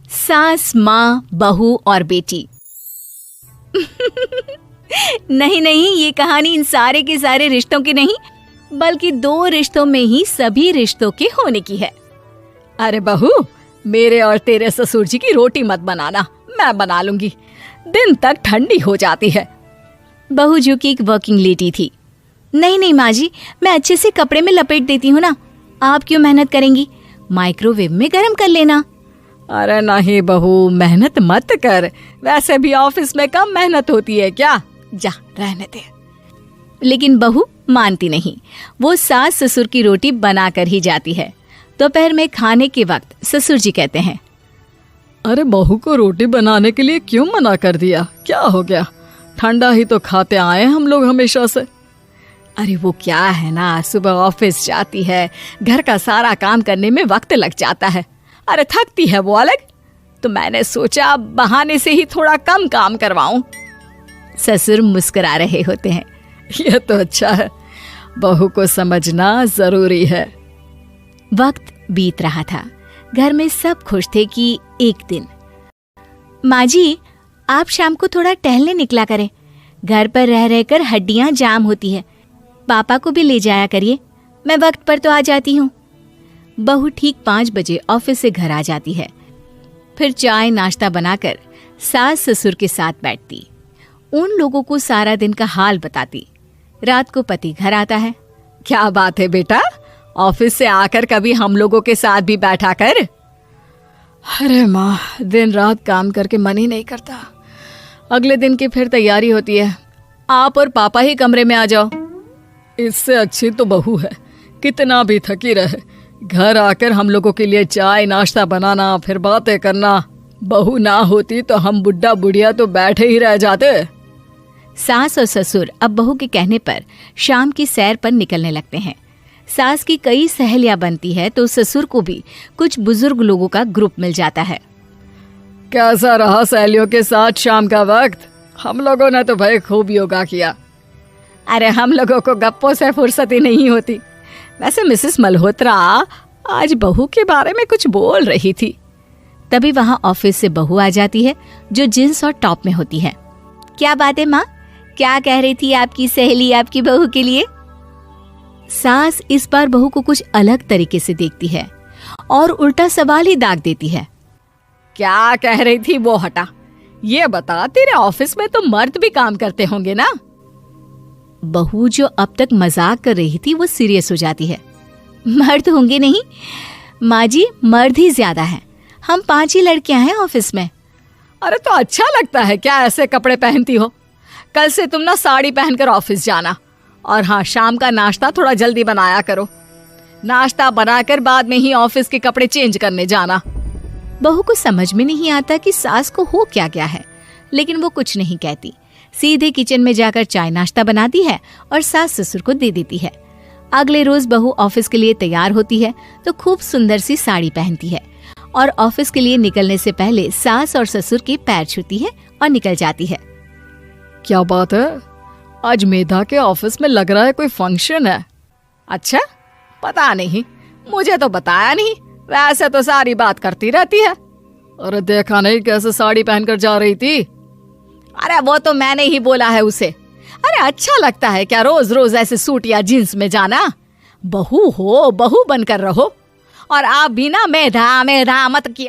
सास, माँ, बहू और बेटी। नहीं नहीं, ये कहानी इन सारे के सारे रिश्तों की नहीं, बल्कि दो रिश्तों में ही सभी रिश्तों के होने की है। अरे बहू, मेरे और तेरे ससुर जी की रोटी मत बनाना, मैं बना लूंगी, दिन तक ठंडी हो जाती है। बहू जो कि एक वर्किंग लेडी थी। नहीं नहीं माँ जी, मैं अच्छे से कपड़े में लपेट देती हूँ ना, आप क्यों मेहनत करेंगी, माइक्रोवेव में गर्म कर लेना। अरे नहीं बहू, मेहनत मत कर, वैसे भी ऑफिस में कम मेहनत होती है क्या, जा रहने दे। लेकिन बहू मानती नहीं, वो सास ससुर की रोटी बना कर ही जाती है। दोपहर में खाने के वक्त ससुर जी कहते हैं, अरे बहू को रोटी बनाने के लिए क्यों मना कर दिया, क्या हो गया, ठंडा ही तो खाते आए हम लोग हमेशा से। अरे वो क्या है ना, सुबह ऑफिस जाती है, घर का सारा काम करने में वक्त लग जाता है, अरे थकती है वो अलग, तो मैंने सोचा बहाने से ही थोड़ा कम काम करवाऊं। ससुर मुस्कुरा रहे होते हैं। ये तो अच्छा है, बहू को समझना जरूरी है। वक्त बीत रहा था, घर में सब खुश थे कि एक दिन, माँ जी आप शाम को थोड़ा टहलने निकला करें, घर पर रह रहकर हड्डियां जाम होती है, पापा को भी ले जाया करिए, मैं वक्त पर तो आ जाती हूँ। बहू ठीक 5 बजे ऑफिस से घर आ जाती है। फिर चाय नाश्ता बनाकर सास ससुर के साथ बैठती, उन लोगों को सारा दिन का हाल बताती। रात को पति घर आता है। क्या बात है बेटा, ऑफिस से आकर कभी हम लोगों के साथ भी बैठा कर। अरे माँ, दिन रात काम करके मन ही नहीं करता, अगले दिन की फिर तैयारी होती है, आप और पापा ही कमरे में आ जाओ। इससे अच्छी तो बहू है, कितना भी थकी रहे, घर आकर हम लोगों के लिए चाय नाश्ता बनाना, फिर बातें करना। बहू ना होती तो हम बुढ़ा बुढ़िया तो बैठे ही रह जाते। सास और ससुर अब बहू के कहने पर शाम की सैर पर निकलने लगते हैं। सास की कई सहेलियां बनती है तो ससुर को भी कुछ बुजुर्ग लोगों का ग्रुप मिल जाता है। कैसा रहा सहेलियों के साथ शाम का वक्त? हम लोगों ने तो भाई खूब योगा किया। अरे हम लोगों को गप्पों से फुर्सत ही नहीं होती। वैसे मिसेस मल्होत्रा आज बहू के बारे में कुछ बोल रही थी। तभी वहां ऑफिस से बहू आ जाती है जो जींस और टॉप में होती है। क्या बात है माँ, क्या कह रही थी आपकी सहेली आपकी बहू के लिए? सास इस बार बहू को कुछ अलग तरीके से देखती है और उल्टा सवाल ही दाग देती है। क्या कह रही थी वो हटा, ये बता, तेरे ऑफिस में तो मर्द भी काम करते होंगे ना? बहू जो अब तक मजाक कर रही थी वो सीरियस हो जाती है। मर्द होंगे नहीं माँ जी, मर्द ही ज्यादा है, हम 5 ही लड़कियां हैं ऑफिस में। अरे तो अच्छा लगता है क्या ऐसे कपड़े पहनती हो? कल से तुम ना साड़ी पहनकर ऑफिस जाना, और हाँ, शाम का नाश्ता थोड़ा जल्दी बनाया करो, नाश्ता बनाकर बाद में ही ऑफिस के कपड़े चेंज करने जाना। बहू को समझ में नहीं आता कि सास को हो क्या गया है, लेकिन वो कुछ नहीं कहती, सीधे किचन में जाकर चाय नाश्ता बनाती है और सास ससुर को दे देती है। अगले रोज बहू ऑफिस के लिए तैयार होती है तो खूब सुंदर सी साड़ी पहनती है और ऑफिस के लिए निकलने से पहले सास और ससुर के पैर छूती है और निकल जाती है। क्या बात है, आज मेधा के ऑफिस में लग रहा है कोई फंक्शन है। अच्छा, पता नहीं, मुझे तो बताया नहीं, वैसे तो सारी बात करती रहती है। अरे देखा नहीं कैसे साड़ी पहनकर जा रही थी? अरे वो तो मैंने ही बोला है उसे। अरे अच्छा लगता है क्या रोज रोज ऐसे सूट या जींस में जाना? बहू हो, बहू बनकर रहो, और आप भी ना मेधा मेधा मत किया